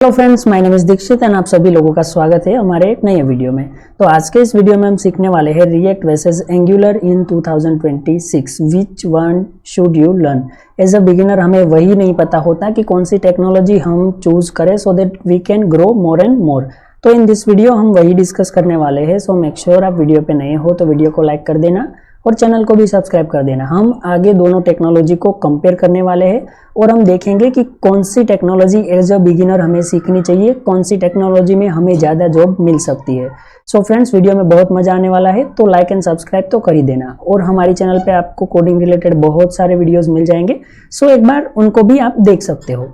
Hello friends, my name is Dikshit and आप सभी लोगों का स्वागत है हमारे एक नए वीडियो में। तो आज के इस वीडियो में हम सीखने वाले हैं React versus Angular in 2026, which one should you learn. As a beginner हमें वही नहीं पता होता कि कौन सी टेक्नोलॉजी हम चूज करें so that we can grow more and more. तो इन दिस वीडियो हम वही डिस्कस करने वाले हैं। सो मेक श्योर आप वीडियो पे नए हो तो वीडियो को लाइक कर देना और चैनल को भी सब्सक्राइब कर देना। हम आगे दोनों टेक्नोलॉजी को कंपेयर करने वाले हैं और हम देखेंगे कि कौन सी टेक्नोलॉजी एज अ बिगिनर हमें सीखनी चाहिए, कौन सी टेक्नोलॉजी में हमें ज़्यादा जॉब मिल सकती है। सो फ्रेंड्स, वीडियो में बहुत मजा आने वाला है, तो लाइक एंड सब्सक्राइब तो कर ही देना। और हमारी चैनल पे आपको कोडिंग रिलेटेड बहुत सारे वीडियोस मिल जाएंगे, सो एक बार उनको भी आप देख सकते हो।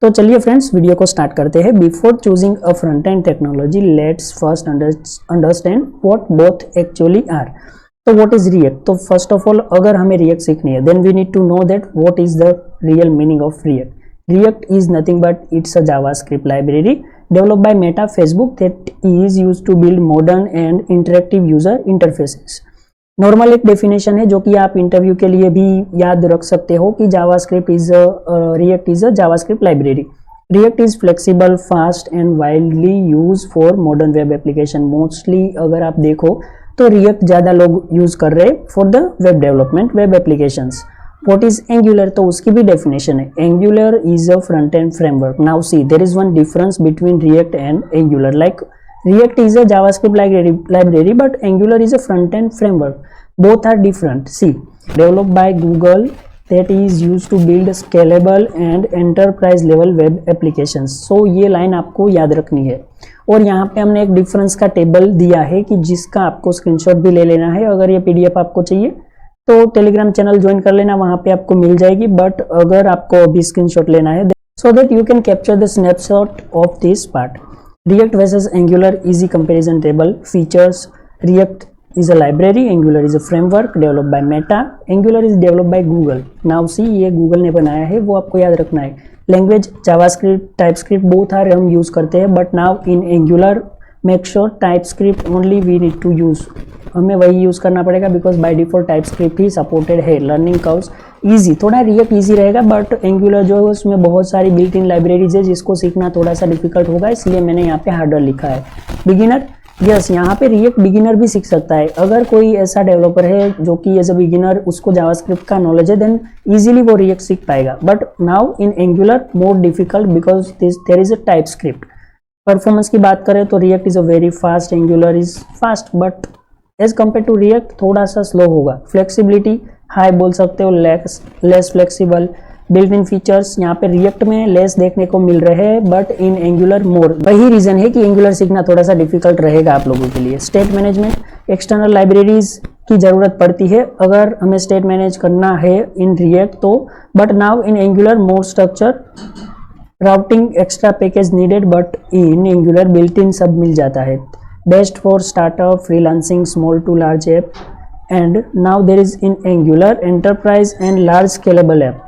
तो चलिए फ्रेंड्स, वीडियो को स्टार्ट करते हैं। Before choosing a front end technology, let's first understand what both actually are. तो व्हाट इज रिएक्ट? तो फर्स्ट ऑफ ऑल अगर हमें रिएक्ट सीखनी है then we need to know that what is the real meaning of React. React is nothing but it's a JavaScript library developed by Meta Facebook that is used to build modern and interactive user interfaces। Normal एक definition है जो कि आप interview के लिए भी याद रख सकते हो कि JavaScript is react is a JavaScript library. React is flexible, fast and widely use for modern web application. Mostly अगर आप देखो तो रिएक्ट ज़्यादा लोग यूज कर रहे हैं for the web development, web applications. What is Angular? तो उसकी भी डेफिनेशन है, Angular is a front end framework. Now see there is one difference between React and Angular. Like React is a JavaScript library but angular is a front end framework. Both are different. See, developed by Google that is used to build scalable and enterprise level web applications. So ये line आपको याद रखनी है। और यहाँ पे हमने एक डिफरेंस का टेबल दिया है कि जिसका आपको स्क्रीनशॉट भी ले लेना है। अगर ये पीडीएफ आपको चाहिए तो टेलीग्राम चैनल ज्वाइन कर लेना, वहाँ पे आपको मिल जाएगी। बट अगर आपको अभी स्क्रीनशॉट लेना है so that you can capture the snapshot of this part. React versus Angular easy comparison table. Features: React is a library, Angular is a framework developed by Meta, Angular is developed by Google. Now see, ये Google ने बनाया है, वो आपको याद रखना है। Language JavaScript, TypeScript both are हम यूज करते हैं, but now in Angular make sure TypeScript only we need to use. हमें वही यूज करना पड़ेगा बिकॉज बाय डिफॉल्ट टाइपस्क्रिप्ट ही सपोर्टेड है। लर्निंग कर्व्स ईजी, थोड़ा रिएक्ट ईजी रहेगा बट एंगुलर जो है उसमें बहुत सारी बिल्ट इन लाइब्रेरीज है जिसको सीखना थोड़ा सा डिफिकल्ट होगा, इसलिए मैंने यहाँ पे हार्डर लिखा है। बिगिनर, यस, यहाँ पे रिएक्ट बिगिनर भी सीख सकता है। अगर कोई ऐसा डेवलपर है जो कि एज अ बिगिनर उसको जावास्क्रिप्ट का नॉलेज है देन इजीली वो रिएक्ट सीख पाएगा। But now in Angular more difficult because there is a TypeScript. Performance की बात करें तो React is a very fast, Angular is fast but as compare to React थोड़ा सा स्लो होगा। फ्लेक्सिबिलिटी हाई बोल सकते हो, less flexible. Built in features यहाँ पे रिएक्ट में लेस देखने को मिल रहे हैं बट इन एंगुलर मोर। वही रीजन है कि एंगुलर सीखना थोड़ा सा डिफिकल्ट रहेगा आप लोगों के लिए। स्टेट मैनेजमेंट, एक्सटर्नल लाइब्रेरीज की जरूरत पड़ती है अगर हमें स्टेट मैनेज करना है इन रिएक्ट तो। But now in Angular more structure, routing extra package needed but in Angular built in सब मिल जाता है। Best for startup, freelancing, small to large app. and now there is in Angular enterprise and large scalable app.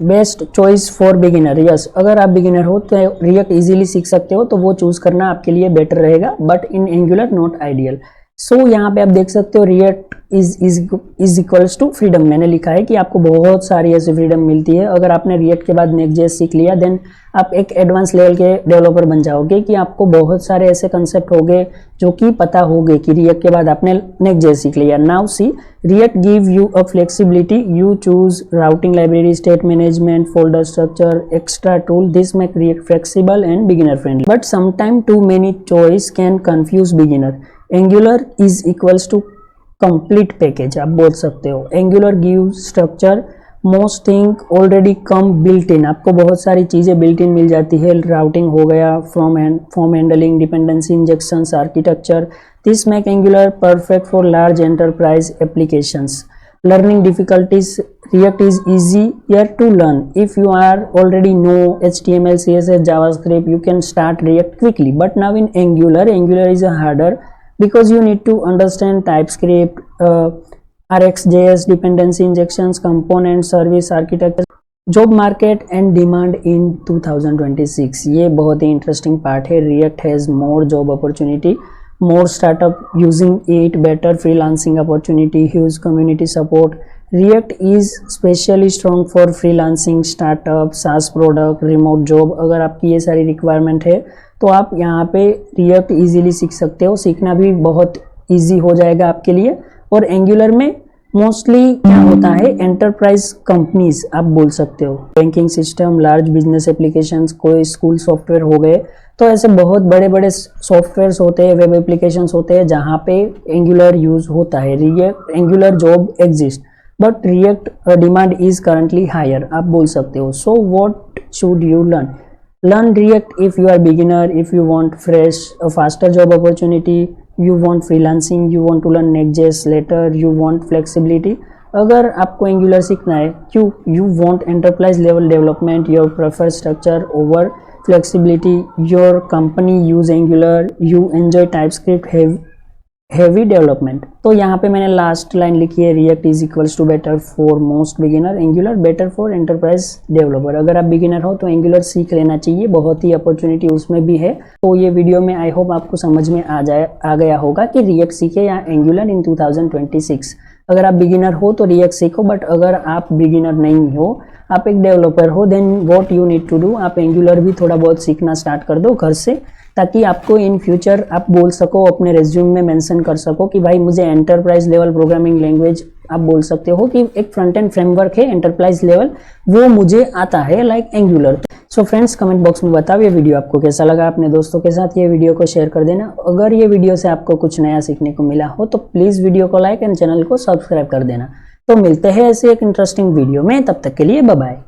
Best choice for beginner, yes, अगर आप beginner हो तो react easily सीख सकते हो तो वो चूज करना आपके लिए बेटर रहेगा but in angular not ideal. So यहाँ पे आप देख सकते हो react is equals to freedom. मैंने लिखा है कि आपको बहुत सारी ऐसी फ्रीडम मिलती है। अगर आपने रिएक्ट के बाद नेक्स्ट.जेएस सीख लिया देन आप एक एडवांस लेवल के डेवलपर बन जाओगे कि आपको बहुत सारे ऐसे कंसेप्ट होंगे जो कि पता होंगे कि रिएक्ट के बाद आपने नेक्स्ट.जेएस सीख लिया। Now see, React give you a flexibility, you choose routing library, state management, folder structure, extra tool. This make React flexible and beginner friendly but sometime too many choice can confuse beginner. Angular is equals to complete package आप बोल सकते हो। Angular give structure, most thing already come built in. आपको बहुत सारी चीज़ें built in मिल जाती है। राउटिंग हो गया, form handling, dependency injections, architecture. This make angular perfect for large enterprise applications. Learning difficulties, React is easier to learn. If you are already know HTML, CSS, JavaScript, you can start React quickly. But now in Angular is a harder because you need to understand TypeScript, RxJS, dependency injections, component, service architecture. Job market and demand in 2026, ये बहुत ही interesting part है। React has more job opportunity, more startup using it, better freelancing opportunity, huge community support react is specially strong for freelancing, startup, सास product, remote job. अगर आपकी ये सारी requirement है तो आप यहाँ पे रिएक्ट इजीली सीख सकते हो, सीखना भी बहुत इजी हो जाएगा आपके लिए। और एंगुलर में मोस्टली क्या होता है, एंटरप्राइज कंपनीज आप बोल सकते हो, banking system, large business applications, कोई स्कूल सॉफ्टवेयर हो गए, तो ऐसे बहुत बड़े बड़े सॉफ्टवेयर्स होते हैं, वेब एप्लीकेशंस होते हैं जहाँ पे एंगुलर यूज होता है। React Angular job exist but React demand is currently higher, आप बोल सकते हो। So what should you learn React if you are beginner, if you want fresh faster job opportunity, you want freelancing, you want to learn Next.js later, you want flexibility। अगर आपको angular सीखना है, क्यों, you want enterprise level development, your prefer structure over flexibility, your company use Angular, you enjoy TypeScript heavy development। तो यहाँ पे मैंने last line लिखी है, React is equals to better for most beginner, Angular better for enterprise developer. अगर आप beginner हो तो एंगुलर सीख लेना चाहिए, बहुत ही अपॉर्चुनिटी उसमें भी है। तो ये वीडियो में आई होप आपको समझ में आ गया होगा कि रिएक्ट सीखे या एंगुलर इन 2026। अगर आप बिगिनर हो तो रिएक्ट सीखो, बट अगर आप बिगिनर नहीं हो, आप एक डेवलपर हो, then what you need to do, आप एंगुलर भी थोड़ा बहुत सीखना स्टार्ट कर दो घर से, ताकि आपको इन फ्यूचर आप बोल सको, अपने रेज्यूम में मेंशन कर सको कि भाई मुझे एंटरप्राइज लेवल प्रोग्रामिंग लैंग्वेज, आप बोल सकते हो कि एक फ्रंट एंड फ्रेमवर्क है एंटरप्राइज लेवल, वो मुझे आता है like angular. So friends, comment box में बताओ ये वीडियो आपको कैसा लगा, अपने दोस्तों के साथ ये वीडियो को शेयर कर देना। अगर ये वीडियो से आपको कुछ नया सीखने को मिला हो तो प्लीज़ वीडियो को लाइक एंड चैनल को सब्सक्राइब कर देना। तो मिलते हैं ऐसे एक इंटरेस्टिंग वीडियो में, तब तक के लिए बाय बाय।